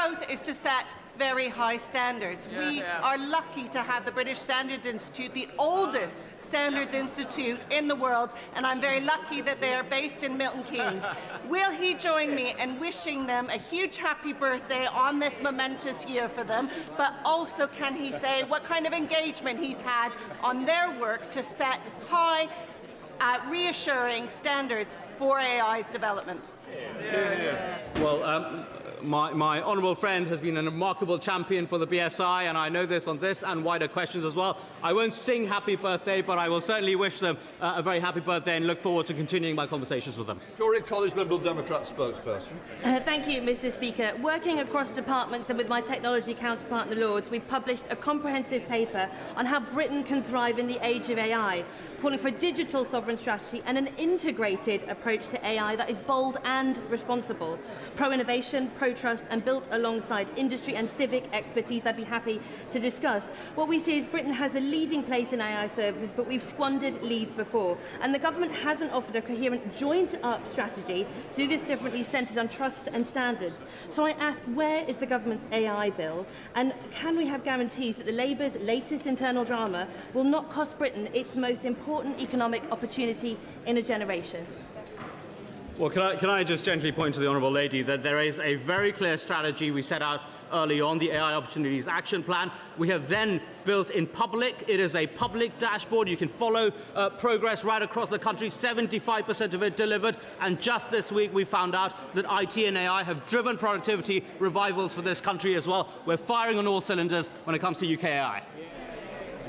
growth is to set very high standards. We are lucky to have the British Standards Institute, the oldest standards institute in the world, and I'm very lucky that they are based in Milton Keynes. Will he join me in wishing them a huge happy birthday on this momentous year for them, but also can he say what kind of engagement he's had on their work to set high, reassuring standards for AI's development? Well, my honourable friend has been a remarkable champion for the BSI, and I know this on this and wider questions as well. I won't sing happy birthday, but I will certainly wish them a very happy birthday and look forward to continuing my conversations with them. Tory College Liberal Democrat spokesperson. Thank you, Mr. Speaker. Working across departments and with my technology counterpart in the Lords, we've published a comprehensive paper on how Britain can thrive in the age of AI, calling for a digital sovereign strategy and an integrated approach to AI that is bold and responsible, pro-innovation, pro-trust, and built alongside industry and civic expertise I'd be happy to discuss. What we see is Britain has a leading place in AI services, but we've squandered leads before, and the government hasn't offered a coherent joint-up strategy to do this differently, centred on trust and standards. So I ask, where is the government's AI bill, and can we have guarantees that the Labour's latest internal drama will not cost Britain its most important economic opportunity in a generation? Well, can I just gently point to the Honourable Lady that there is a very clear strategy we set out early on, the AI Opportunities Action Plan. We have then built in public. It is a public dashboard. You can follow progress right across the country, 75% of it delivered. And just this week we found out that IT and AI have driven productivity revivals for this country as well. We're firing on all cylinders when it comes to UK AI.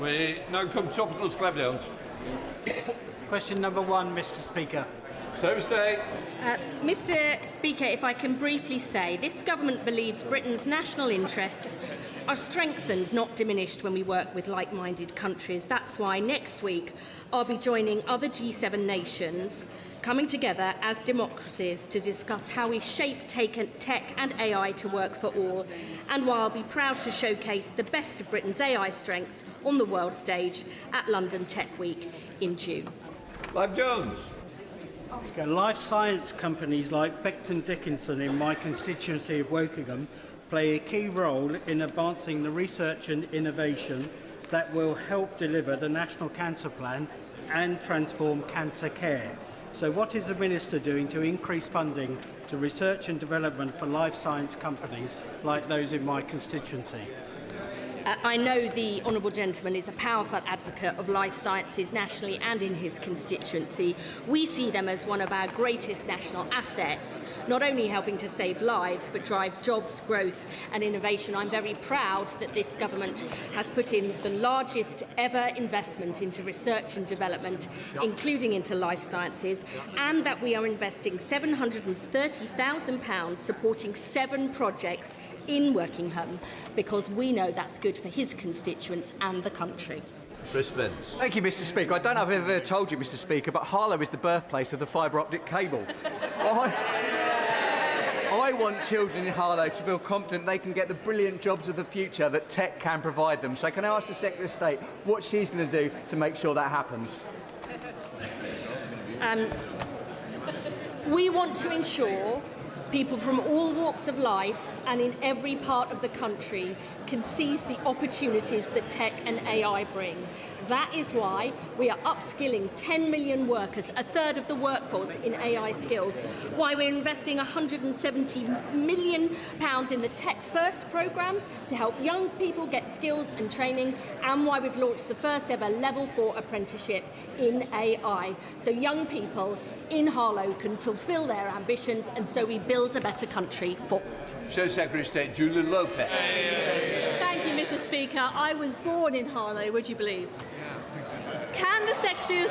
We now come to Topicals Clevedowns. Question number 1, Mr. Speaker. Thursday. Mr. Speaker, if I can briefly say, this government believes Britain's national interests are strengthened, not diminished, when we work with like-minded countries. That's why next week I'll be joining other G7 nations, coming together as democracies to discuss how we shape tech and AI to work for all, and why I'll be proud to showcase the best of Britain's AI strengths on the world stage at London Tech Week in June. Clive Jones. Life science companies like Becton Dickinson in my constituency of Wokingham play a key role in advancing the research and innovation that will help deliver the National Cancer Plan and transform cancer care. So what is the Minister doing to increase funding to research and development for life science companies like those in my constituency? I know the Honourable Gentleman is a powerful advocate of life sciences nationally and in his constituency. We see them as one of our greatest national assets, not only helping to save lives but drive jobs, growth and innovation. I'm very proud that this government has put in the largest ever investment into research and development, including into life sciences, and that we are investing £730,000 supporting 7 projects in Wokingham, because we know that's good for his constituents and the country. Chris Vince. Thank you, Mr. Speaker. I don't know if I've ever told you, Mr. Speaker, but Harlow is the birthplace of the fibre optic cable. I want children in Harlow to feel confident they can get the brilliant jobs of the future that tech can provide them. So can I ask the Secretary of State what she's going to do to make sure that happens? We want to ensure people from all walks of life and in every part of the country can seize the opportunities that tech and AI bring. That is why we are upskilling 10 million workers, a third of the workforce, in AI skills, why we're investing £170 million in the Tech First programme to help young people get skills and training, and why we've launched the first ever Level 4 apprenticeship in AI. So young people in Harlow can fulfil their ambitions, and so we build a better country for all. Show Secretary of State Julian Lopez. Thank you, Mr. Speaker. I was born in Harlow, would you believe? Can the Secretary of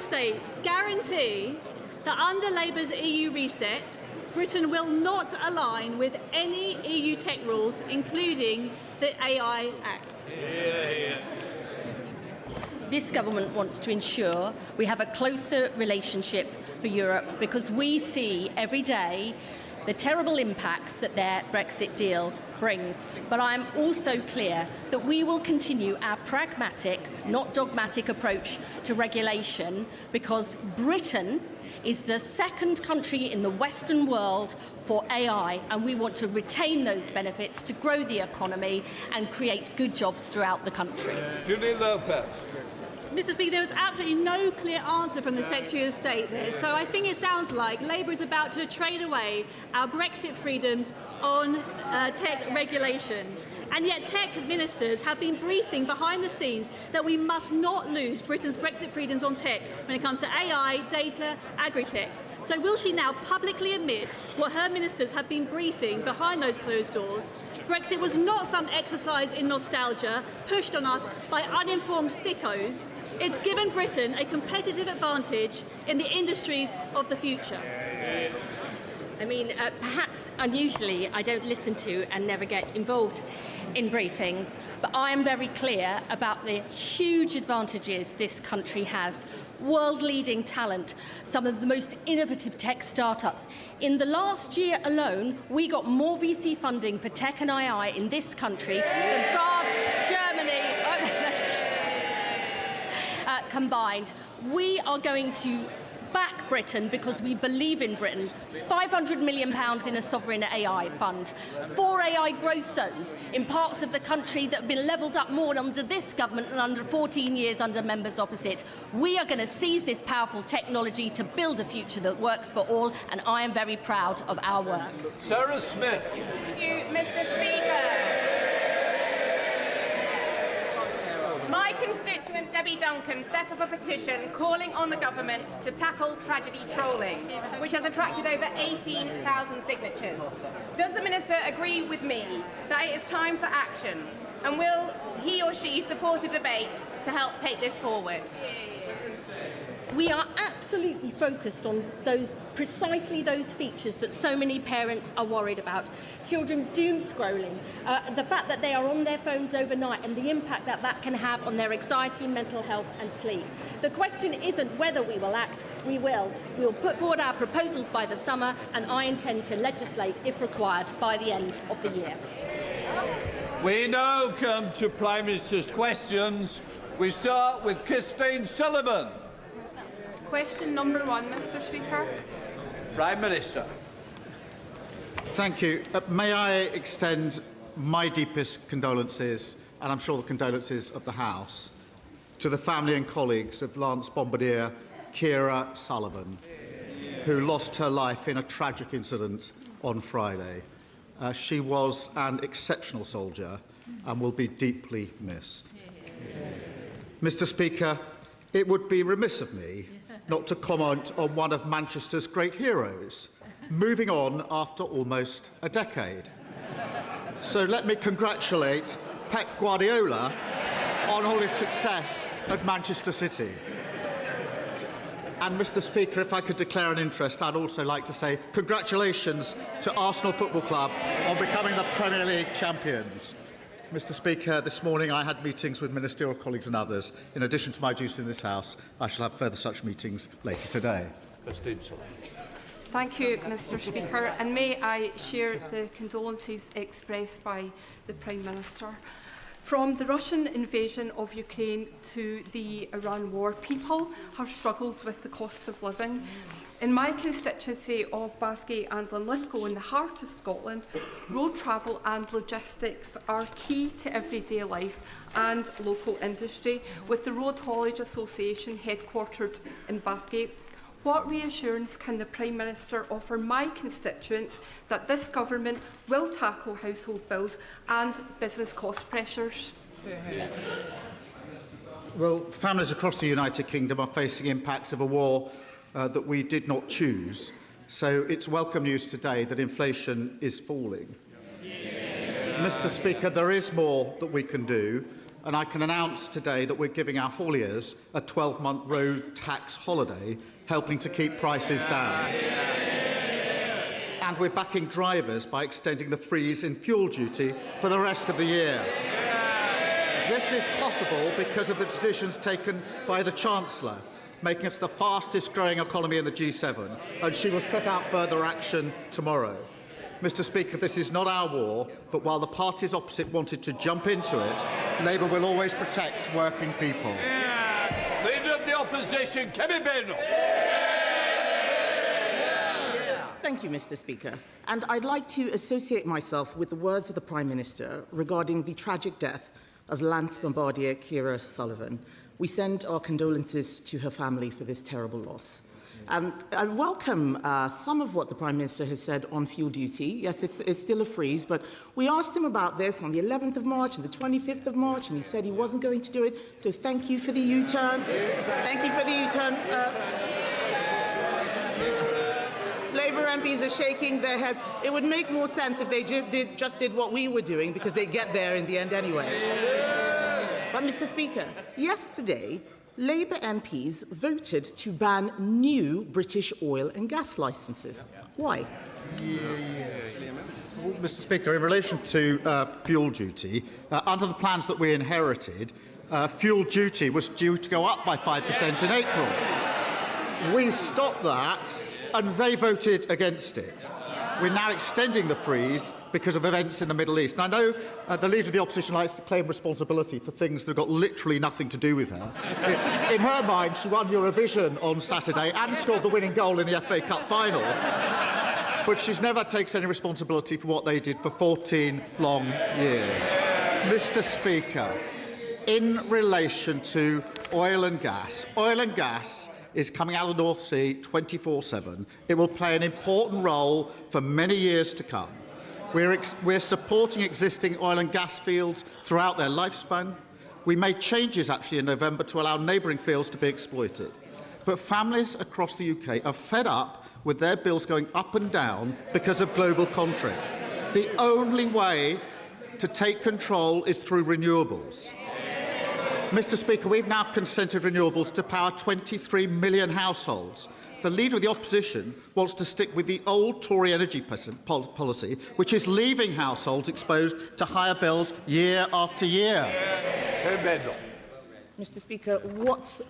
State guarantee that under Labour's EU reset, Britain will not align with any EU tech rules, including the AI Act? This government wants to ensure we have a closer relationship for Europe, because we see every day the terrible impacts that their Brexit deal brings. But I am also clear that we will continue our pragmatic, not dogmatic approach to regulation, because Britain is the second country in the Western world for AI, and we want to retain those benefits to grow the economy and create good jobs throughout the country. Julie Lopez. Mr. Speaker, there was absolutely no clear answer from the Secretary of State there. So I think it sounds like Labour is about to trade away our Brexit freedoms on tech regulation. And yet tech ministers have been briefing behind the scenes that we must not lose Britain's Brexit freedoms on tech when it comes to AI, data, agri-tech. So will she now publicly admit what her ministers have been briefing behind those closed doors? Brexit was not some exercise in nostalgia pushed on us by uninformed thickos. It's given Britain a competitive advantage in the industries of the future. I mean, perhaps unusually, I don't listen to and never get involved in briefings, but I am very clear about the huge advantages this country has. World-leading talent, some of the most innovative tech startups. In the last year alone, we got more VC funding for tech and AI in this country than France, Germany, combined. We are going to back Britain because we believe in Britain. £500 million in a sovereign AI fund. 4 AI growth zones in parts of the country that have been levelled up more under this government than under 14 years under members opposite. We are going to seize this powerful technology to build a future that works for all, and I am very proud of our work. Sarah Smith. Thank you, Mr. Speaker. My constituent Debbie Duncan set up a petition calling on the government to tackle tragedy trolling, which has attracted over 18,000 signatures. Does the Minister agree with me that it is time for action? And will he or she support a debate to help take this forward? We are absolutely focused on precisely those features that so many parents are worried about. Children doom scrolling, the fact that they are on their phones overnight and the impact that that can have on their anxiety, mental health and sleep. The question isn't whether we will act, we will. We'll put forward our proposals by the summer, and I intend to legislate, if required, by the end of the year. We now come to Prime Minister's questions. We start with Christine Sullivan. Question number 1, Mr. Speaker. Prime Minister. Thank you. May I extend my deepest condolences, and I'm sure the condolences of the House, to the family and colleagues of Lance Bombardier Keira Sullivan, who lost her life in a tragic incident on Friday. She was an exceptional soldier and will be deeply missed. Mr. Speaker, it would be remiss of me not to comment on one of Manchester's great heroes, moving on after almost a decade. So let me congratulate Pep Guardiola on all his success at Manchester City. And, Mr. Speaker, if I could declare an interest, I'd also like to say congratulations to Arsenal Football Club on becoming the Premier League champions. Mr. Speaker, this morning I had meetings with ministerial colleagues and others. In addition to my duties in this House, I shall have further such meetings later today. Thank you, Mr. Speaker, and may I share the condolences expressed by the Prime Minister. From the Russian invasion of Ukraine to the Iran war, people have struggled with the cost of living. In my constituency of Bathgate and Linlithgow, in the heart of Scotland, road travel and logistics are key to everyday life and local industry, with the Road Haulage Association headquartered in Bathgate. What reassurance can the Prime Minister offer my constituents that this government will tackle household bills and business cost pressures? Well, families across the United Kingdom are facing impacts of a war that we did not choose. So it's welcome news today that inflation is falling. Mr. Speaker, there is more that we can do, and I can announce today that we're giving our hauliers a 12-month road tax holiday, helping to keep prices down. And we're backing drivers by extending the freeze in fuel duty for the rest of the year. This is possible because of the decisions taken by the Chancellor, making us the fastest growing economy in the G7, and she will set out further action tomorrow. Mr. Speaker, this is not our war, but while the parties opposite wanted to jump into it, Labour will always protect working people. Leader of the Opposition, Kemi Badenoch. Thank you, Mr. Speaker. And I'd like to associate myself with the words of the Prime Minister regarding the tragic death of Lance Bombardier Keir Sullivan. We send our condolences to her family for this terrible loss. I welcome some of what the Prime Minister has said on fuel duty. Yes, it's still a freeze, but we asked him about this on the 11th of March and the 25th of March, and he said he wasn't going to do it. So thank you for the U-turn. Thank you for the U-turn. Labour MPs are shaking their heads. It would make more sense if they just did what we were doing, because they get there in the end anyway. But, Mr. Speaker, yesterday, Labour MPs voted to ban new British oil and gas licences. Why? Well, Mr. Speaker, in relation to fuel duty, under the plans that we inherited, fuel duty was due to go up by 5% in April. We stopped that, and they voted against it. We're now extending the freeze because of events in the Middle East. And I know the Leader of the Opposition likes to claim responsibility for things that have got literally nothing to do with her. In her mind, she won Eurovision on Saturday and scored the winning goal in the FA Cup final. But she's never takes any responsibility for what they did for 14 long years. Mr. Speaker, in relation to oil and gas is coming out of the North Sea 24/7. It will play an important role for many years to come. We're supporting existing oil and gas fields throughout their lifespan. We made changes, actually, in November to allow neighbouring fields to be exploited. But families across the UK are fed up with their bills going up and down because of global conflict. The only way to take control is through renewables. Mr. Speaker, we've now consented renewables to power 23 million households. The Leader of the Opposition wants to stick with the old Tory energy policy, which is leaving households exposed to higher bills year after year. Mr. Speaker, what's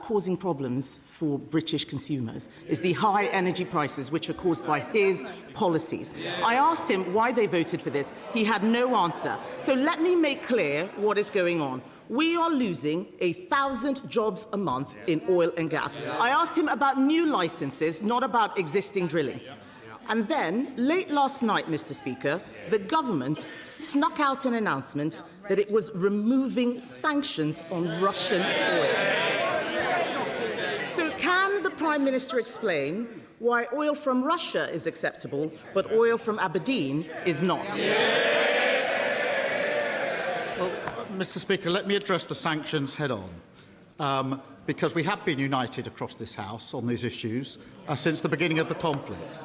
causing problems for British consumers is the high energy prices, which are caused by his policies. I asked him why they voted for this. He had no answer. So let me make clear what is going on. We are losing 1,000 jobs a month in oil and gas. I asked him about new licences, not about existing drilling. And then, late last night, Mr. Speaker, the government snuck out an announcement that it was removing sanctions on Russian oil. So can the Prime Minister explain why oil from Russia is acceptable, but oil from Aberdeen is not? Well, Mr. Speaker, let me address the sanctions head-on, because we have been united across this House on these issues since the beginning of the conflict.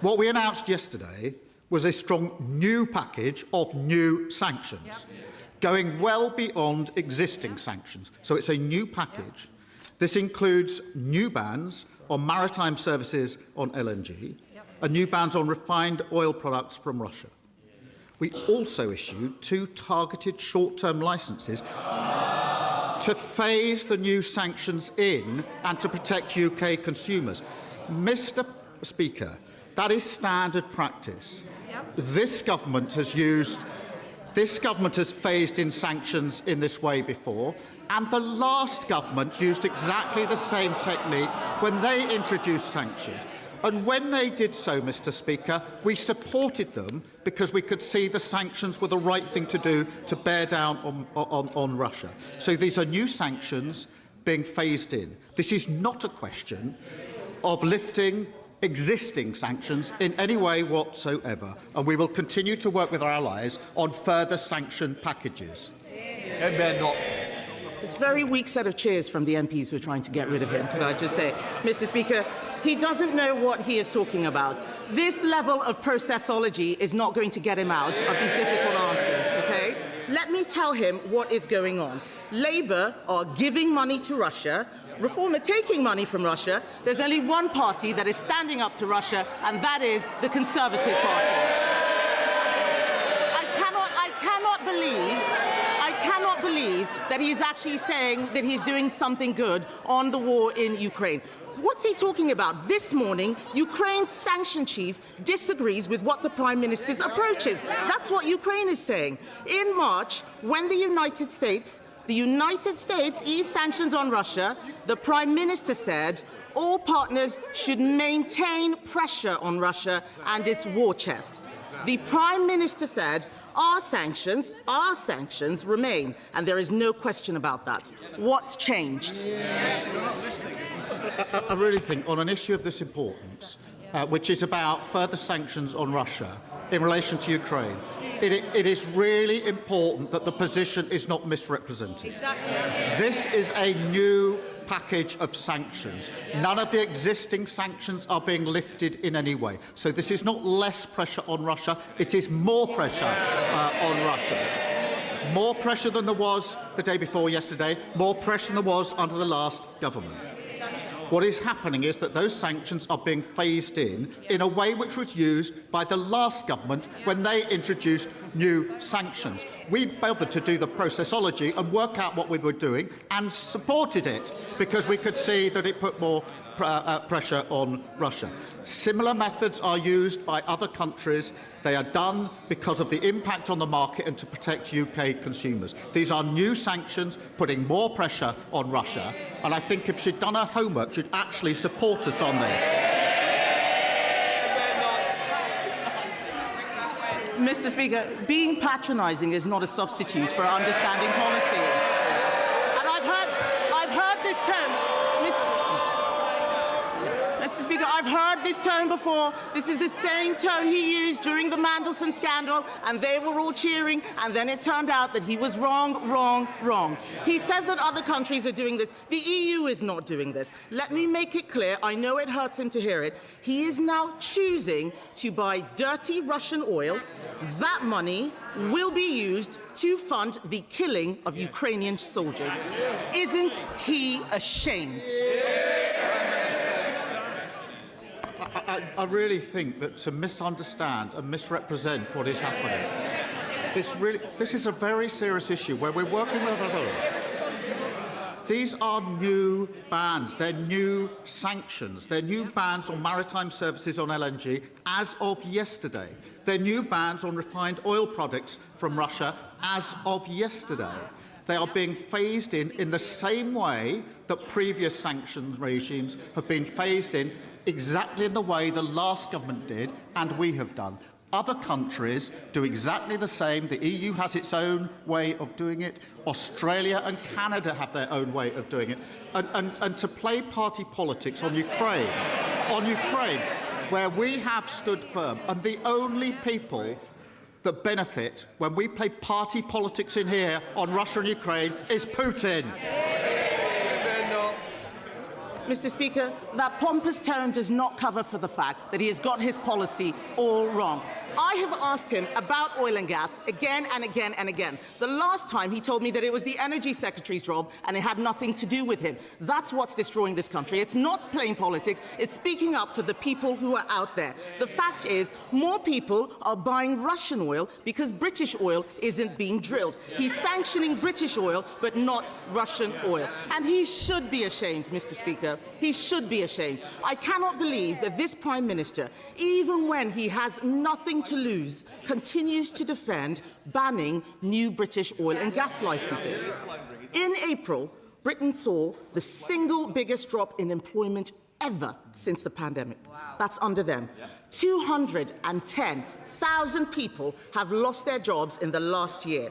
What we announced yesterday was a strong new package of new sanctions, going well beyond existing sanctions. So it's a new package. This includes new bans on maritime services on LNG and new bans on refined oil products from Russia. We also issued 2 targeted short-term licences to phase the new sanctions in and to protect UK consumers. Mr. Speaker, that is standard practice. This government has phased in sanctions in this way before, and the last government used exactly the same technique when they introduced sanctions. And when they did so, Mr. Speaker, we supported them because we could see the sanctions were the right thing to do to bear down on Russia. So these are new sanctions being phased in. This is not a question of lifting existing sanctions in any way whatsoever, and we will continue to work with our allies on further sanction packages. It's a very weak set of cheers from the MPs who are trying to get rid of him, could I just say. Mr. Speaker, he doesn't know what he is talking about. This level of processology is not going to get him out of these difficult answers, OK? Let me tell him what is going on. Labour are giving money to Russia, Reform are taking money from Russia. There's only one party that is standing up to Russia, and that is the Conservative Party. I cannot believe that he's actually saying that he's doing something good on the war in Ukraine. What's he talking about? This morning, Ukraine's sanction chief disagrees with what the Prime Minister's approach is. That's what Ukraine is saying. In March, when the United States eased sanctions on Russia, the Prime Minister said All partners should maintain pressure on Russia and its war chest. The Prime Minister said, our sanctions remain, and there is no question about that. What's changed? I really think on an issue of this importance, which is about further sanctions on Russia in relation to Ukraine, it is really important that the position is not misrepresented. Exactly. This is a new package of sanctions. None of the existing sanctions are being lifted in any way. So this is not less pressure on Russia, it is more pressure on Russia. More pressure than there was the day before yesterday, more pressure than there was under the last government. What is happening is that those sanctions are being phased in a way which was used by the last government when they introduced new sanctions. We bothered to do the processology and work out what we were doing and supported it because we could see that it put more pressure on Russia. Similar methods are used by other countries. They are done because of the impact on the market and to protect UK consumers. These are new sanctions putting more pressure on Russia, and I think if she'd done her homework, she'd actually support us on this. Mr. Speaker, being patronising is not a substitute for understanding policy. And I've heard this term. Mr. Speaker, I've heard this tone before. This is the same tone he used during the Mandelson scandal, and they were all cheering, and then it turned out that he was wrong, wrong, wrong. He says that other countries are doing this. The EU is not doing this. Let me make it clear. I know it hurts him to hear it. He is now choosing to buy dirty Russian oil. That money will be used to fund the killing of Ukrainian soldiers. Isn't he ashamed? I really think that to misunderstand and misrepresent what is happening, this is a very serious issue where we're working with others. These are new bans, they're new sanctions, they're new bans on maritime services on LNG as of yesterday. They're new bans on refined oil products from Russia as of yesterday. They are being phased in the same way that previous sanctions regimes have been phased in, exactly in the way the last government did and we have done. Other countries do exactly the same. The EU has its own way of doing it. Australia and Canada have their own way of doing it. And to play party politics on Ukraine, where we have stood firm, and the only people that benefit when we play party politics in here on Russia and Ukraine is Putin. Mr. Speaker, that pompous tone does not cover for the fact that he has got his policy all wrong. I have asked him about oil and gas again and again and again. The last time he told me that it was the Energy Secretary's job and it had nothing to do with him. That's what's destroying this country. It's not playing politics. It's speaking up for the people who are out there. The fact is, more people are buying Russian oil because British oil isn't being drilled. He's sanctioning British oil, but not Russian oil. And he should be ashamed, Mr. Speaker. He should be ashamed. I cannot believe that this Prime Minister, even when he has nothing to lose, continues to defend banning new British oil and gas licenses. In April, Britain saw the single biggest drop in employment ever since the pandemic. That's under them. 210,000 people have lost their jobs in the last year.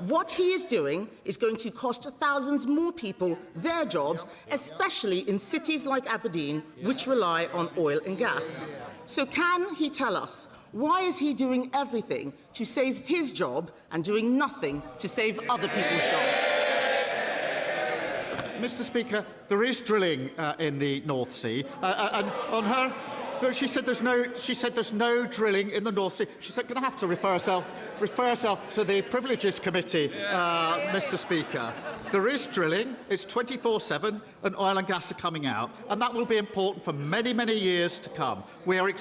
What he is doing is going to cost thousands more people their jobs, especially in cities like Aberdeen, which rely on oil and gas. So can he tell us, why is he doing everything to save his job and doing nothing to save other people's jobs? Mr. Speaker, there is drilling in the North Sea, and on her, she said there's no drilling in the North Sea. She said, "Going to have to refer herself to the Privileges Committee, Mr. Speaker." There is drilling. It's 24/7, and oil and gas are coming out, and that will be important for many, many years to come. We are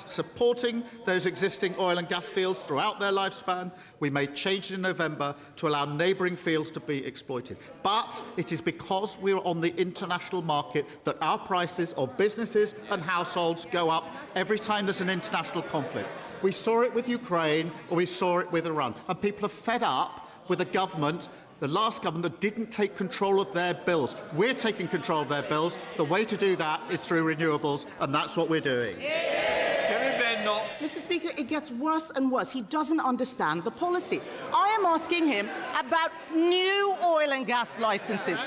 supporting those existing oil and gas fields throughout their lifespan. We made changes in November to allow neighbouring fields to be exploited. But it is because we're on the international market that our prices of businesses and households go up every time there's an international conflict. We saw it with Ukraine, or we saw it with Iran, and people are fed up with a government The last government didn't take control of their bills. We're taking control of their bills. The way to do that is through renewables, and that's what we're doing. Kemi Badenoch. Mr. Speaker, it gets worse and worse. He doesn't understand the policy. I am asking him about new oil and gas licenses,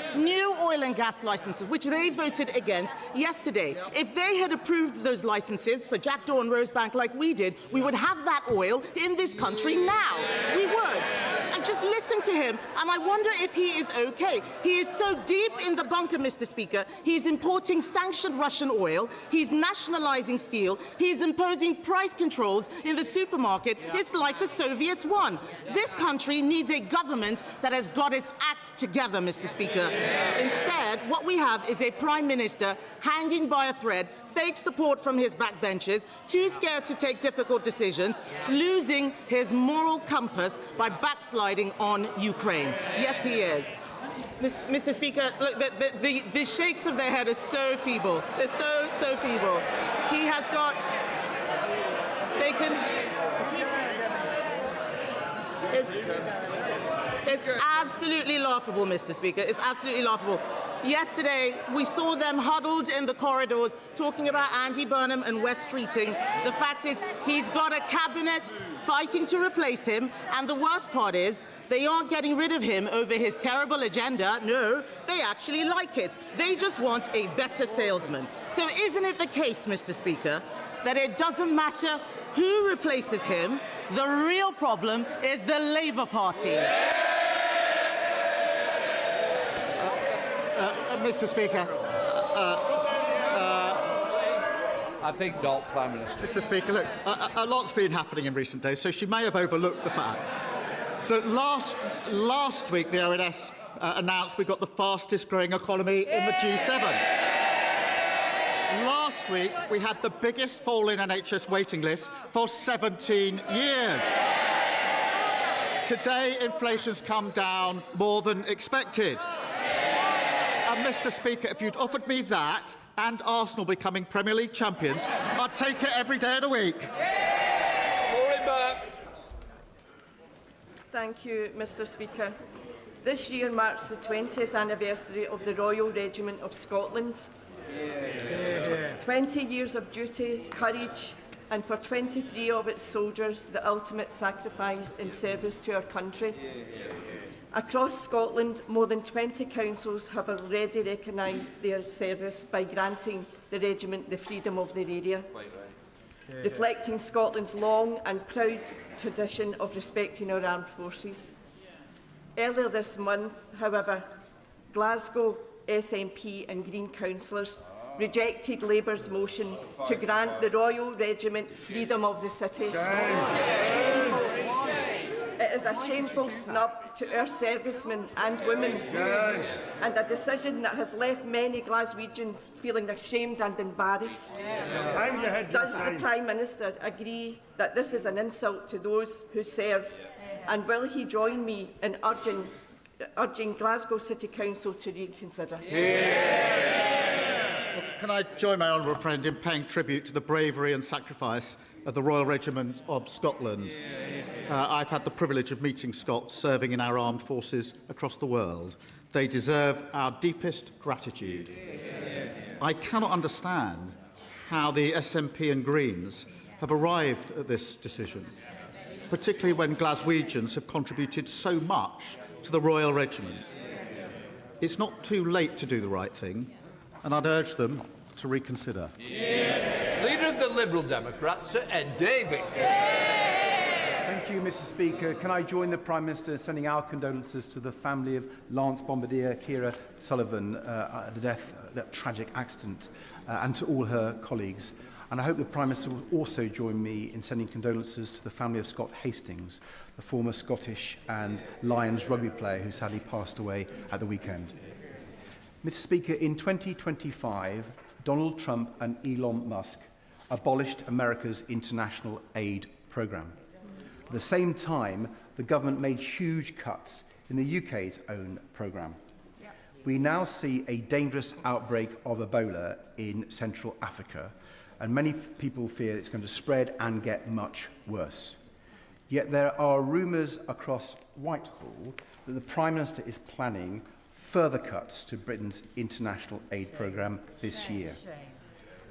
which they voted against yesterday. If they had approved those licenses for Jackdaw and Rosebank like we did, we would have that oil in this country now. We would. And just listen to him, and I wonder if he is okay. He is so deep in the bunker, Mr. Speaker. He's importing sanctioned Russian oil. He's nationalising steel. He's imposing price controls in the supermarket. It's like the Soviets won. This country needs a government that has got its act together, Mr. Speaker. Instead, what we have is a Prime Minister hanging by a thread, fake support from his backbenchers, too scared to take difficult decisions, losing his moral compass by backsliding on Ukraine. Yes, he is. Mr. Speaker, look, the shakes of their head are so feeble. It's so feeble. He has got... They can... It's absolutely laughable, Mr. Speaker. It's absolutely laughable. Yesterday, we saw them huddled in the corridors talking about Andy Burnham and West Streeting. The fact is, he's got a cabinet fighting to replace him, and the worst part is, they aren't getting rid of him over his terrible agenda. No, they actually like it. They just want a better salesman. So isn't it the case, Mr. Speaker, that it doesn't matter who replaces him, the real problem is the Labour Party? Mr. Speaker. I think not, Prime Minister. Mr. Speaker, look, a lot's been happening in recent days, so she may have overlooked the fact that last week the ONS announced we got the fastest growing economy in the G7. Last week we had the biggest fall in NHS waiting lists for 17 years. Today inflation's come down more than expected. And Mr. Speaker, if you'd offered me that and Arsenal becoming Premier League champions, I'd take it every day of the week. Thank you, Mr. Speaker. This year marks the 20th anniversary of the Royal Regiment of Scotland. 20 years of duty, courage, and for 23 of its soldiers, the ultimate sacrifice in service to our country. Across Scotland, more than 20 councils have already recognised their service by granting the regiment the freedom of their area, reflecting Scotland's long and proud tradition of respecting our armed forces. Earlier this month, however, Glasgow SNP and Green councillors rejected Labour's motion to grant the Royal Regiment freedom of the city. It is a shameful snub to our servicemen and women, and a decision that has left many Glaswegians feeling ashamed and embarrassed. Does the Prime Minister agree that this is an insult to those who serve, and will he join me in urging Glasgow City Council to reconsider? Well, can I join my honourable friend in paying tribute to the bravery and sacrifice of the Royal Regiment of Scotland? I've had the privilege of meeting Scots serving in our armed forces across the world. They deserve our deepest gratitude. I cannot understand how the SNP and Greens have arrived at this decision, particularly when Glaswegians have contributed so much to the Royal Regiment. It's not too late to do the right thing, and I'd urge them to reconsider. Leader of the Liberal Democrats, Sir Ed Davey. Thank you, Mr. Speaker. Can I join the Prime Minister in sending our condolences to the family of Lance Bombardier, Ciara Sullivan, at the death, that tragic accident, and to all her colleagues. And I hope the Prime Minister will also join me in sending condolences to the family of Scott Hastings, the former Scottish and Lions rugby player who sadly passed away at the weekend. Mr. Speaker, in 2025, Donald Trump and Elon Musk abolished America's international aid programme. At the same time, the government made huge cuts in the UK's own programme. We now see a dangerous outbreak of Ebola in Central Africa, and many people fear it's going to spread and get much worse. Yet there are rumours across Whitehall that the Prime Minister is planning further cuts to Britain's international aid programme this year.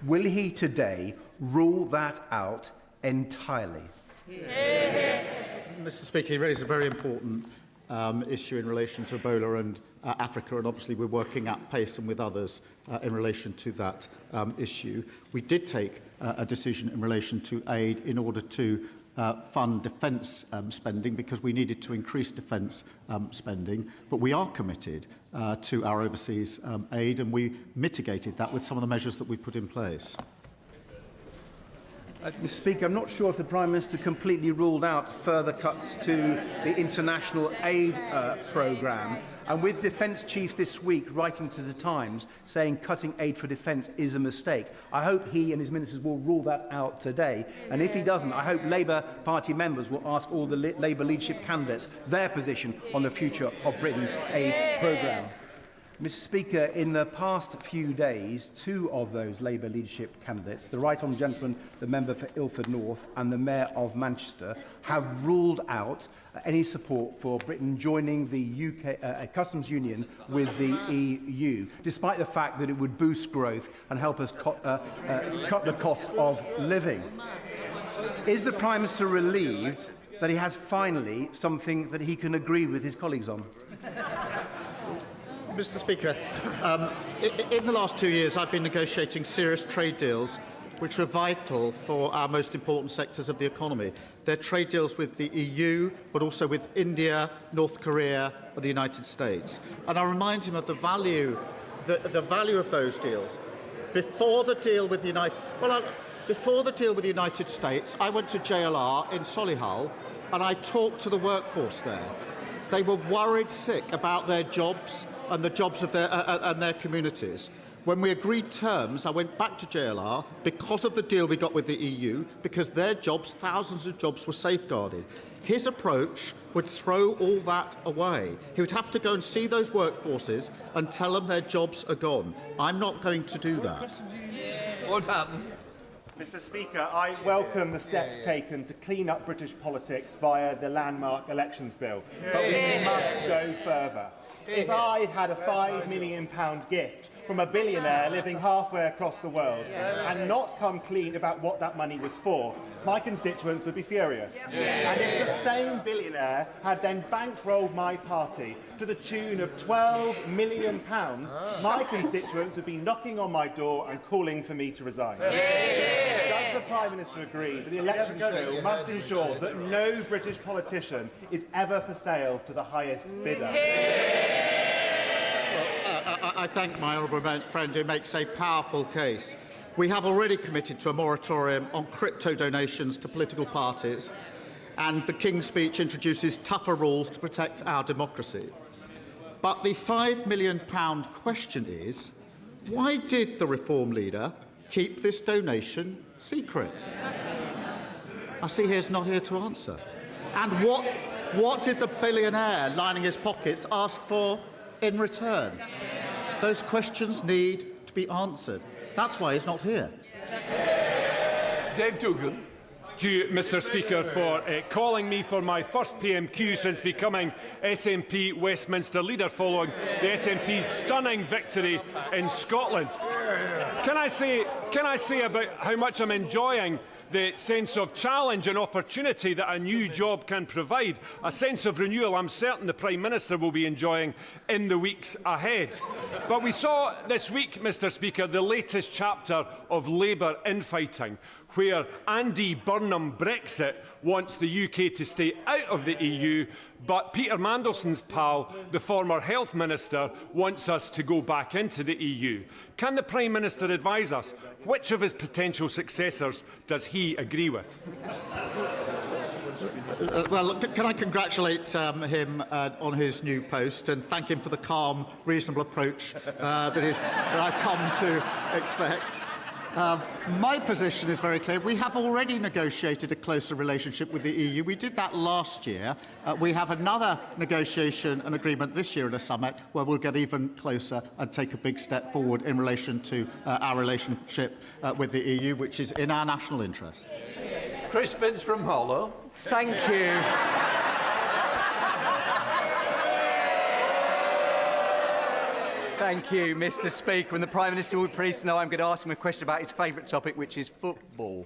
Will he today rule that out entirely? Mr. Speaker, you raise a very important issue in relation to Ebola and Africa, and obviously we're working at pace and with others in relation to that issue. We did take a decision in relation to aid in order to fund defence spending because we needed to increase defence spending, but we are committed to our overseas aid, and we mitigated that with some of the measures that we've put in place. Mr. Speaker, I'm not sure if the Prime Minister completely ruled out further cuts to the international aid programme. And with defence chiefs this week writing to the Times saying cutting aid for defence is a mistake, I hope he and his ministers will rule that out today. And if he doesn't, I hope Labour Party members will ask all the Labour leadership candidates their position on the future of Britain's aid programme. Mr. Speaker, in the past few days, two of those Labour leadership candidates, the Right Honourable Gentleman, the member for Ilford North, and the Mayor of Manchester, have ruled out any support for Britain joining the UK customs union with the EU, despite the fact that it would boost growth and help us cut the cost of living. Is the Prime Minister relieved that he has finally something that he can agree with his colleagues on? Mr. Speaker, in the last 2 years I've been negotiating serious trade deals which are vital for our most important sectors of the economy. They're trade deals with the EU, but also with India, North Korea and the United States. And I remind him of the value of those deals. Before the deal with the United States, I went to JLR in Solihull and I talked to the workforce there. They were worried sick about their jobs and the jobs of their communities. When we agreed terms, I went back to JLR because of the deal we got with the EU, because their jobs, thousands of jobs, were safeguarded. His approach would throw all that away. He would have to go and see those workforces and tell them their jobs are gone. I'm not going to do that. What happened? Mr. Speaker, I welcome the steps taken to clean up British politics via the landmark elections bill, but we must go further. If I had a £5 million gift from a billionaire living halfway across the world and not come clean about what that money was for, my constituents would be furious. And if the same billionaire had then bankrolled my party to the tune of £12 million, my constituents would be knocking on my door and calling for me to resign. Does the Prime Minister agree that the elections bill must ensure that no British politician is ever for sale to the highest bidder? I thank my honourable friend who makes a powerful case. We have already committed to a moratorium on crypto donations to political parties, and the King's Speech introduces tougher rules to protect our democracy. But the £5 million question is, why did the Reform leader keep this donation secret? I see he's not here to answer. And what did the billionaire lining his pockets ask for in return? Those questions need to be answered. That's why he's not here. Dave Dugan. Thank you, Mr. Speaker, for calling me for my first PMQ since becoming SNP Westminster leader following the SNP's stunning victory in Scotland. Can I say about how much I'm enjoying the sense of challenge and opportunity that a new job can provide, a sense of renewal I'm certain the Prime Minister will be enjoying in the weeks ahead. But we saw this week, Mr. Speaker, the latest chapter of Labour infighting, where Andy Burnham Brexit wants the UK to stay out of the EU, but Peter Mandelson's pal, the former Health Minister, wants us to go back into the EU. Can the Prime Minister advise us which of his potential successors does he agree with? Well, can I congratulate him on his new post and thank him for the calm, reasonable approach that I've come to expect. My position is very clear. We have already negotiated a closer relationship with the EU. We did that last year. We have another negotiation and agreement this year at a summit where we'll get even closer and take a big step forward in relation to our relationship with the EU, which is in our national interest. Chris Vince from Hollow. Thank you. Thank you, Mr. Speaker. And the Prime Minister will be pleased to know I'm going to ask him a question about his favourite topic, which is football.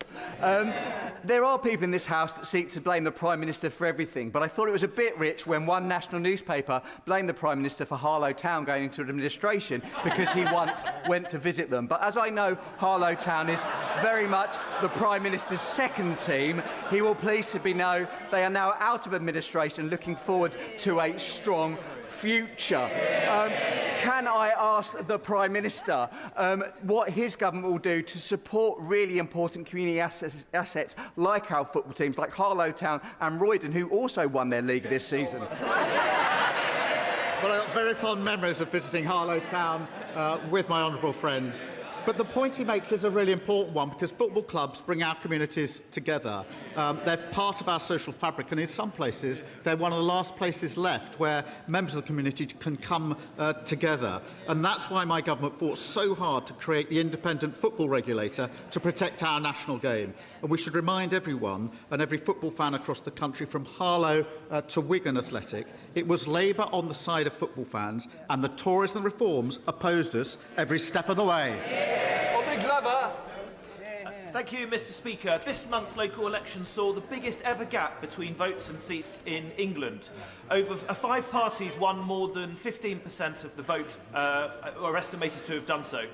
There are people in this House that seek to blame the Prime Minister for everything, but I thought it was a bit rich when one national newspaper blamed the Prime Minister for Harlow Town going into administration because he once went to visit them. But as I know Harlow Town is very much the Prime Minister's second team, he will please to be know they are now out of administration, looking forward to a strong future. Can I ask the Prime Minister what his government will do to support really important community assets like our football teams, like Harlow Town and Roydon, who also won their league this season? Well, I've got very fond memories of visiting Harlow Town with my honourable friend. But the point he makes is a really important one, because football clubs bring our communities together. They're part of our social fabric, and in some places they're one of the last places left where members of the community can come together. And that's why my government fought so hard to create the independent football regulator to protect our national game. And we should remind everyone and every football fan across the country, from Harlow to Wigan Athletic, it was Labour on the side of football fans, and the Tories and the Reforms opposed us every step of the way. Thank you, Mr. Speaker. This month's local election saw the biggest ever gap between votes and seats in England. Over 5 parties won more than 15% of the vote, or estimated to have done so.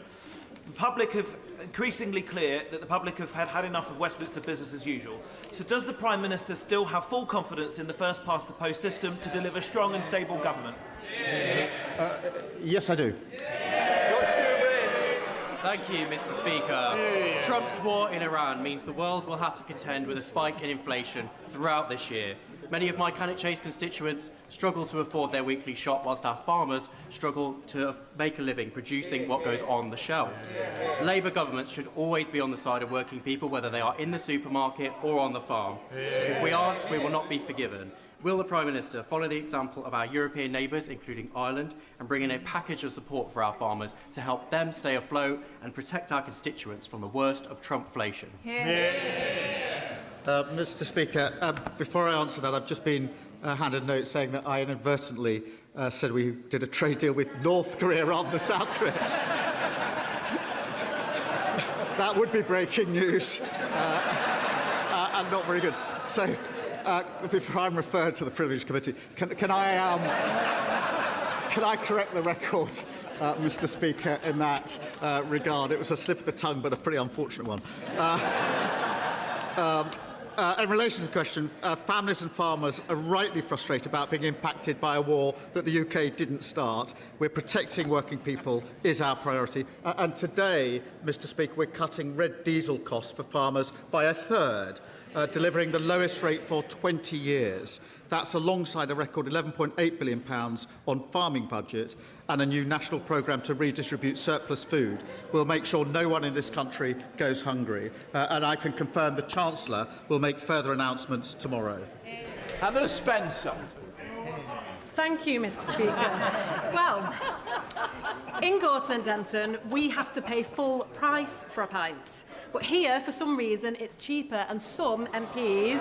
The public have increasingly clear that the public have had enough of Westminster business as usual. So does the Prime Minister still have full confidence in the first past the post system to deliver strong and stable government? Yes, I do. Thank you, Mr. Speaker. Trump's war in Iran means the world will have to contend with a spike in inflation throughout this year. Many of my Cannock Chase constituents struggle to afford their weekly shop, whilst our farmers struggle to make a living producing what goes on the shelves. Labour governments should always be on the side of working people, whether they are in the supermarket or on the farm. If we aren't, we will not be forgiven. Will the Prime Minister follow the example of our European neighbours, including Ireland, and bring in a package of support for our farmers to help them stay afloat and protect our constituents from the worst of Trumpflation? Mr. Speaker, before I answer that, I've just been handed a note saying that I inadvertently said we did a trade deal with North Korea rather than South Korea. That would be breaking news and not very good. So, before I'm referred to the Privilege Committee, can I correct the record, Mr. Speaker, in that regard? It was a slip of the tongue, but a pretty unfortunate one. In relation to the question, families and farmers are rightly frustrated about being impacted by a war that the UK didn't start. We're protecting working people is our priority. And today, Mr. Speaker, we're cutting red diesel costs for farmers by a third, delivering the lowest rate for 20 years. That's alongside a record £11.8 billion on farming budget and a new national programme to redistribute surplus food. We'll make sure no one in this country goes hungry. And I can confirm the Chancellor will make further announcements tomorrow. Hannah Spencer. Thank you, Mr. Speaker. Well, in Gorton and Denton, we have to pay full price for a pint. But here, for some reason, it's cheaper, and some MPs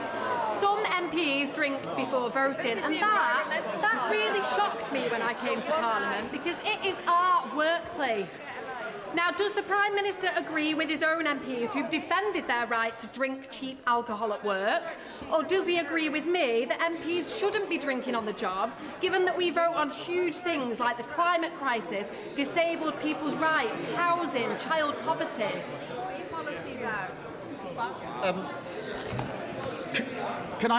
drink before voting, and that really shocked me when I came to Parliament, because it is our workplace. Now, does the Prime Minister agree with his own MPs who've defended their right to drink cheap alcohol at work? Or does he agree with me that MPs shouldn't be drinking on the job, given that we vote on huge things like the climate crisis, disabled people's rights, housing, child poverty? Can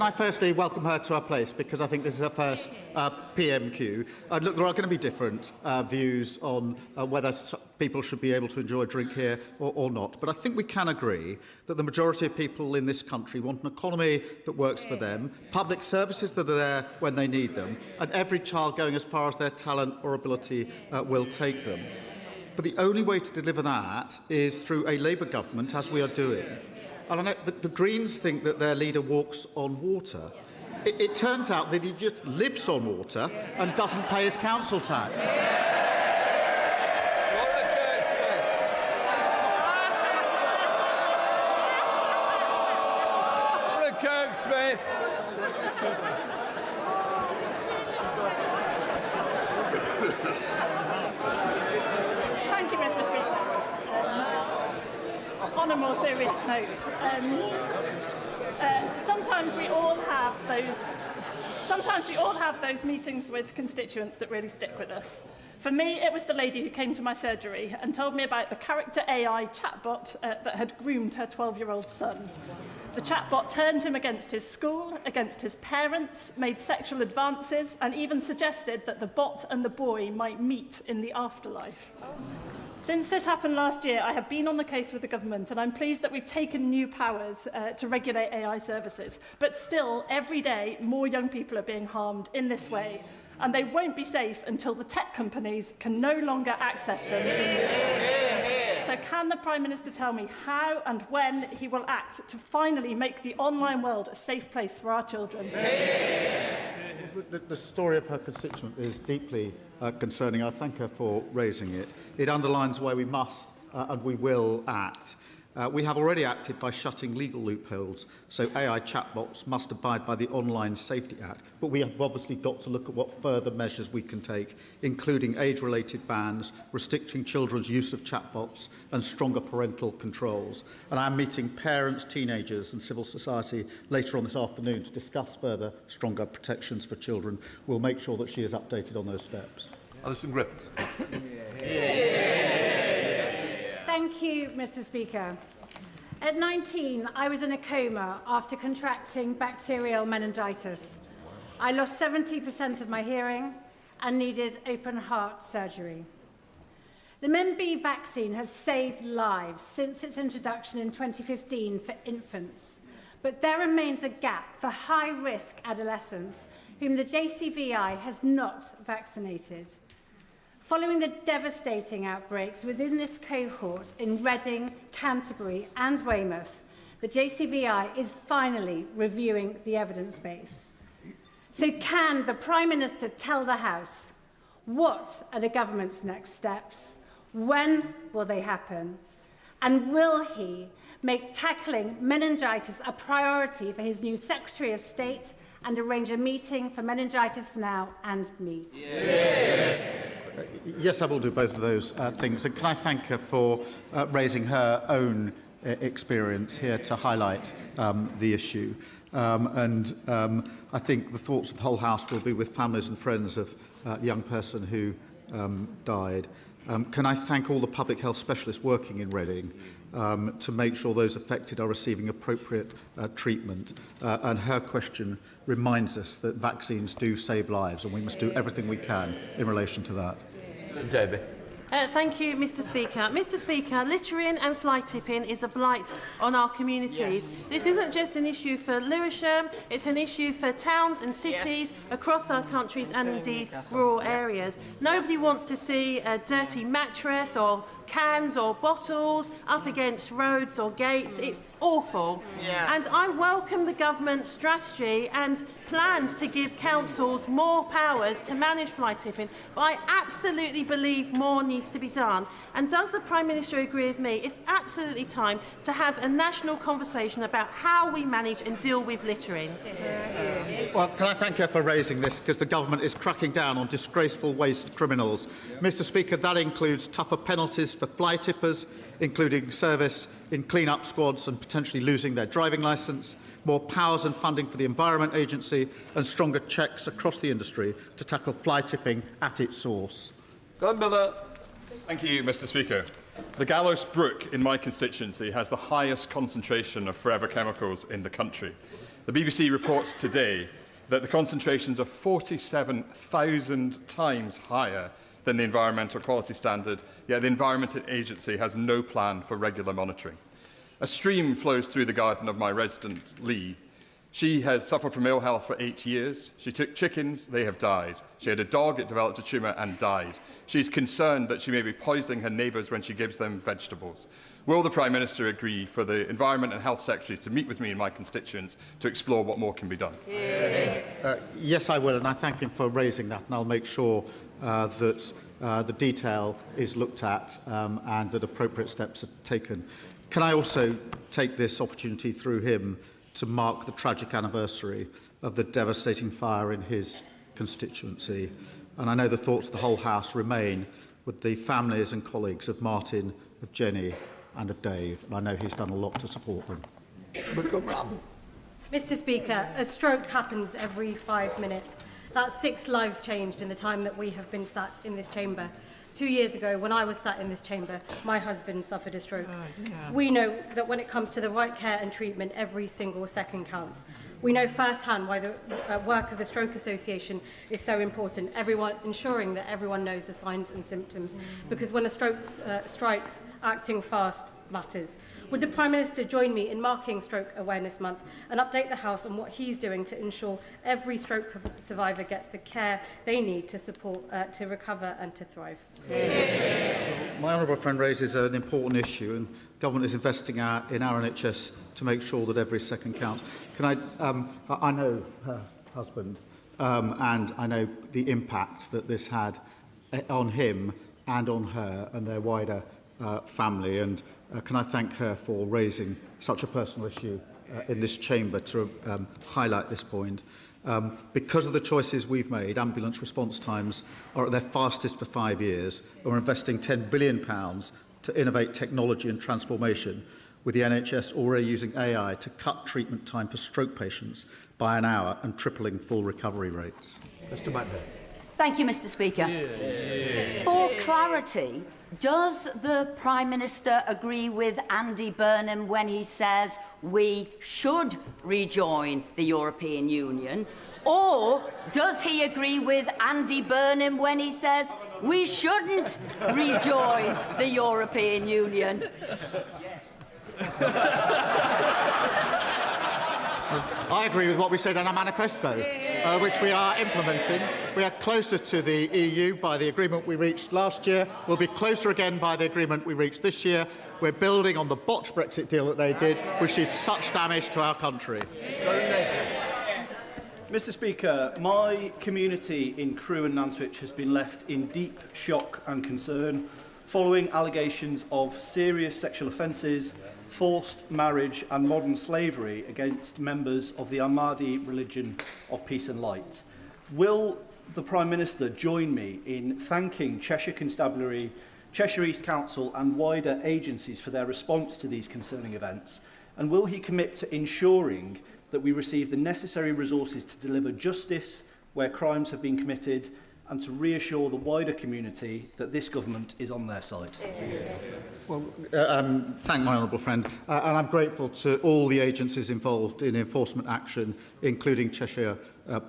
I firstly welcome her to our place, because I think this is her first PMQ. Look, there are going to be different views on whether people should be able to enjoy a drink here or not. But I think we can agree that the majority of people in this country want an economy that works for them, public services that are there when they need them, and every child going as far as their talent or ability will take them. But the only way to deliver that is through a Labour government, as we are doing. And I know the Greens think that their leader walks on water. It turns out that he just lives on water and doesn't pay his council tax. Kirk-Smith. Thank you, Mr. Speaker. On a more serious note, sometimes we all have those meetings with constituents that really stick with us. For me, it was the lady who came to my surgery and told me about the character AI chatbot that had groomed her 12-year-old son. The chatbot turned him against his school, against his parents, made sexual advances, and even suggested that the bot and the boy might meet in the afterlife. Since this happened last year, I have been on the case with the government, and I'm pleased that we've taken new powers to regulate AI services. But still, every day, more young people are being harmed in this way, and they won't be safe until the tech companies can no longer access them in this way. So can the Prime Minister tell me how and when he will act to finally make the online world a safe place for our children? The story of her constituent is deeply concerning. I thank her for raising it. It underlines why we must and we will act. We have already acted by shutting legal loopholes, so AI chatbots must abide by the Online Safety Act. But we have obviously got to look at what further measures we can take, including age-related bans, restricting children's use of chatbots, and stronger parental controls. And I am meeting parents, teenagers and civil society later on this afternoon to discuss further stronger protections for children. We'll make sure that she is updated on those steps. Alison Griffiths. Thank you, Mr. Speaker. At 19, I was in a coma after contracting bacterial meningitis. I lost 70% of my hearing and needed open-heart surgery. The MenB vaccine has saved lives since its introduction in 2015 for infants, but there remains a gap for high-risk adolescents whom the JCVI has not vaccinated. Following the devastating outbreaks within this cohort in Reading, Canterbury and Weymouth, the JCVI is finally reviewing the evidence base. So can the Prime Minister tell the House what are the government's next steps? When will they happen? And will he make tackling meningitis a priority for his new Secretary of State and arrange a meeting for Meningitis Now and me? Yes, I will do both of those things. And can I thank her for raising her own experience here to highlight the issue. I think the thoughts of the whole House will be with families and friends of the young person who died. Can I thank all the public health specialists working in Reading to make sure those affected are receiving appropriate treatment. And her question reminds us that vaccines do save lives, and we must do everything we can in relation to that. Debbie. Thank you, Mr. Speaker. Mr. Speaker, littering and fly tipping is a blight on our communities. Yes. This isn't just an issue for Lewisham, it's an issue for towns and cities across our countries and indeed rural areas. Nobody wants to see a dirty mattress or cans or bottles up against roads or gates. It's awful. Yeah. And I welcome the government's strategy and plans to give councils more powers to manage fly tipping, but I absolutely believe more needs to be done. And does the Prime Minister agree with me? It's absolutely time to have a national conversation about how we manage and deal with littering. Well, can I thank her for raising this, because the government is cracking down on disgraceful waste criminals. Mr. Speaker, that includes tougher penalties for fly tippers, including service in clean-up squads and potentially losing their driving licence, more powers and funding for the Environment Agency, and stronger checks across the industry to tackle fly tipping at its source. Thank you, Mr. Speaker. The Gallows Brook in my constituency has the highest concentration of forever chemicals in the country. The BBC reports today that the concentrations are 47,000 times higher than the environmental quality standard, yet the Environment Agency has no plan for regular monitoring. A stream flows through the garden of my resident, Lee. She has suffered from ill health for 8 years. She took chickens, they have died. She had a dog, it developed a tumour and died. She's concerned that she may be poisoning her neighbours when she gives them vegetables. Will the Prime Minister agree for the Environment and Health Secretaries to meet with me and my constituents to explore what more can be done? Yes, I will, and I thank him for raising that, and I'll make sure that the detail is looked at and that appropriate steps are taken. Can I also take this opportunity through him to mark the tragic anniversary of the devastating fire in his constituency. And I know the thoughts of the whole House remain with the families and colleagues of Martin, of Jenny and of Dave. And I know he's done a lot to support them. Mr. Speaker, a stroke happens every 5 minutes. That's 6 lives changed in the time that we have been sat in this chamber. 2 years ago, when I was sat in this chamber, my husband suffered a stroke. We know that when it comes to the right care and treatment, every single second counts. We know firsthand why the work of the Stroke Association is so important, ensuring that everyone knows the signs and symptoms, because when a stroke strikes, acting fast matters. Would the Prime Minister join me in marking Stroke Awareness Month and update the House on what he's doing to ensure every stroke survivor gets the care they need to support, to recover and to thrive? My honourable friend raises an important issue, and government is investing in our NHS to make sure that every second counts. I know her husband, and I know the impact that this had on him and on her and their wider family. And can I thank her for raising such a personal issue in this chamber to highlight this point. Because of the choices we've made, ambulance response times are at their fastest for 5 years, and we're investing £10 billion to innovate technology and transformation, with the NHS already using AI to cut treatment time for stroke patients by an hour and tripling full recovery rates. Mr. Mandel. Thank you, Mr. Speaker. For clarity, does the Prime Minister agree with Andy Burnham when he says we should rejoin the European Union? Or does he agree with Andy Burnham when he says we shouldn't rejoin the European Union? I agree with what we said in our manifesto, which we are implementing. We are closer to the EU by the agreement we reached last year. We'll be closer again by the agreement we reached this year. We're building on the botched Brexit deal that they did, which did such damage to our country. Mr. Speaker, my community in Crewe and Nantwich has been left in deep shock and concern following allegations of serious sexual offences, forced marriage and modern slavery against members of the Ahmadi religion of peace and light. Will the Prime Minister join me in thanking Cheshire Constabulary, Cheshire East Council and wider agencies for their response to these concerning events? And will he commit to ensuring that we receive the necessary resources to deliver justice where crimes have been committed and to reassure the wider community that this government is on their side? Well, thank my honourable friend, and I'm grateful to all the agencies involved in enforcement action, including Cheshire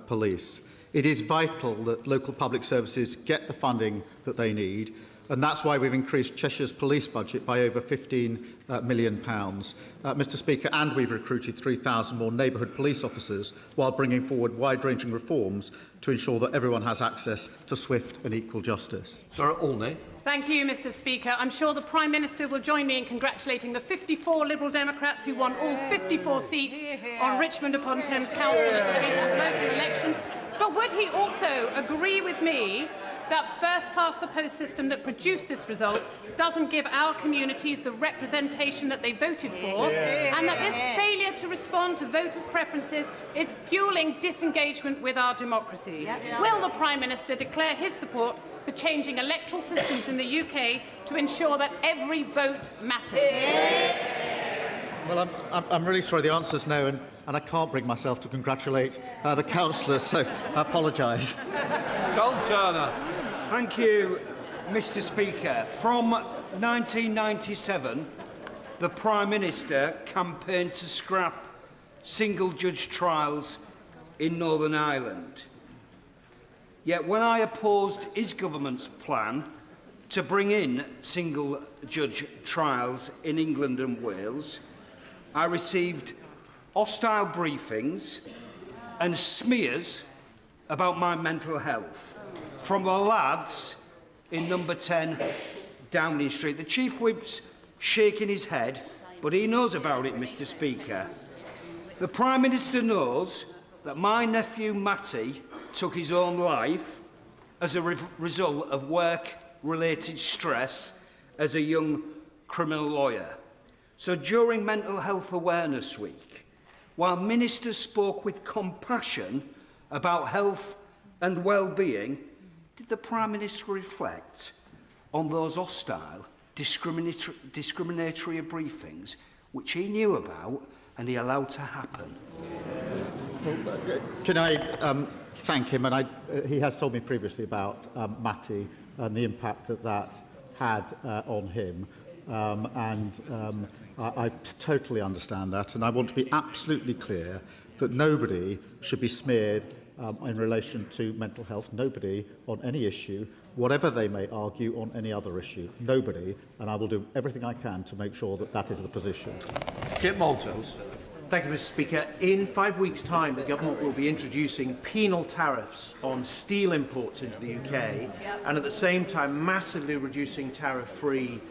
Police. It is vital that local public services get the funding that they need, and that's why we've increased Cheshire's police budget by over £15 million. Mr. Speaker, and we've recruited 3,000 more neighbourhood police officers while bringing forward wide-ranging reforms to ensure that everyone has access to swift and equal justice. Sarah Olney. Thank you, Mr. Speaker. I'm sure the Prime Minister will join me in congratulating the 54 Liberal Democrats who won all 54 seats on Richmond-upon-Thames Council at the recent local elections. But would he also agree with me that first-past-the-post system that produced this result doesn't give our communities the representation that they voted for, and that this failure to respond to voters' preferences is fuelling disengagement with our democracy? Will the Prime Minister declare his support for changing electoral systems in the UK to ensure that every vote matters? Well, I'm really sorry. The answer is no, and I can't bring myself to congratulate the councillors, so I apologise. John Turner. Thank you, Mr. Speaker. From 1997, the Prime Minister campaigned to scrap single-judge trials in Northern Ireland. Yet when I opposed his government's plan to bring in single-judge trials in England and Wales, I received hostile briefings and smears about my mental health from the lads in number 10 Downing Street. The Chief Whip's shaking his head, but he knows about it, Mr. Speaker. The Prime Minister knows that my nephew Matty took his own life as a result of work-related stress as a young criminal lawyer. So during Mental Health Awareness Week, while ministers spoke with compassion about health and well-being, did the Prime Minister reflect on those hostile, discriminatory briefings which he knew about and he allowed to happen? Well, can I thank him? And he has told me previously about Matty and the impact that that had on him. I totally understand that, and I want to be absolutely clear that nobody should be smeared in relation to mental health. Nobody on any issue, whatever they may argue on any other issue. Nobody, and I will do everything I can to make sure that that is the position. Kit Malthouse. Thank you, Mr. Speaker. In 5 weeks' time, the government will be introducing penal tariffs on steel imports into the UK, and at the same time massively reducing tariff-free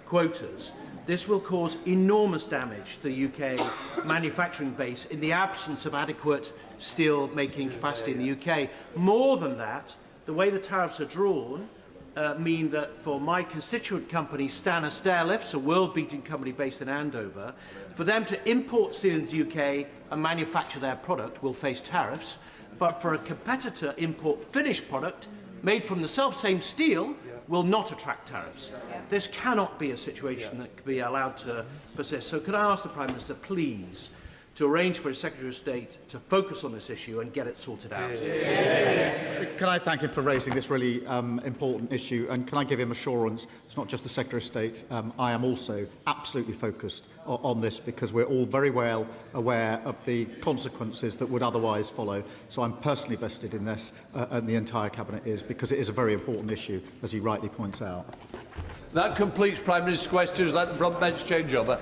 quotas. This will cause enormous damage to the UK manufacturing base in the absence of adequate steel-making capacity in the UK. More than that, the way the tariffs are drawn mean that for my constituent company, Stannah Stairlifts, a world-beating company based in Andover, for them to import steel into the UK and manufacture their product will face tariffs, but for a competitor import finished product made from the self-same steel will not attract tariffs. This cannot be a situation that can be allowed to persist. So can I ask the Prime Minister, please, to arrange for his Secretary of State to focus on this issue and get it sorted out? Can I thank him for raising this really important issue, and can I give him assurance it's not just the Secretary of State, I am also absolutely focused on this, because we're all very well aware of the consequences that would otherwise follow. So I'm personally vested in this, and the entire Cabinet is, because it is a very important issue, as he rightly points out. That completes Prime Minister's questions. Let the front bench change over.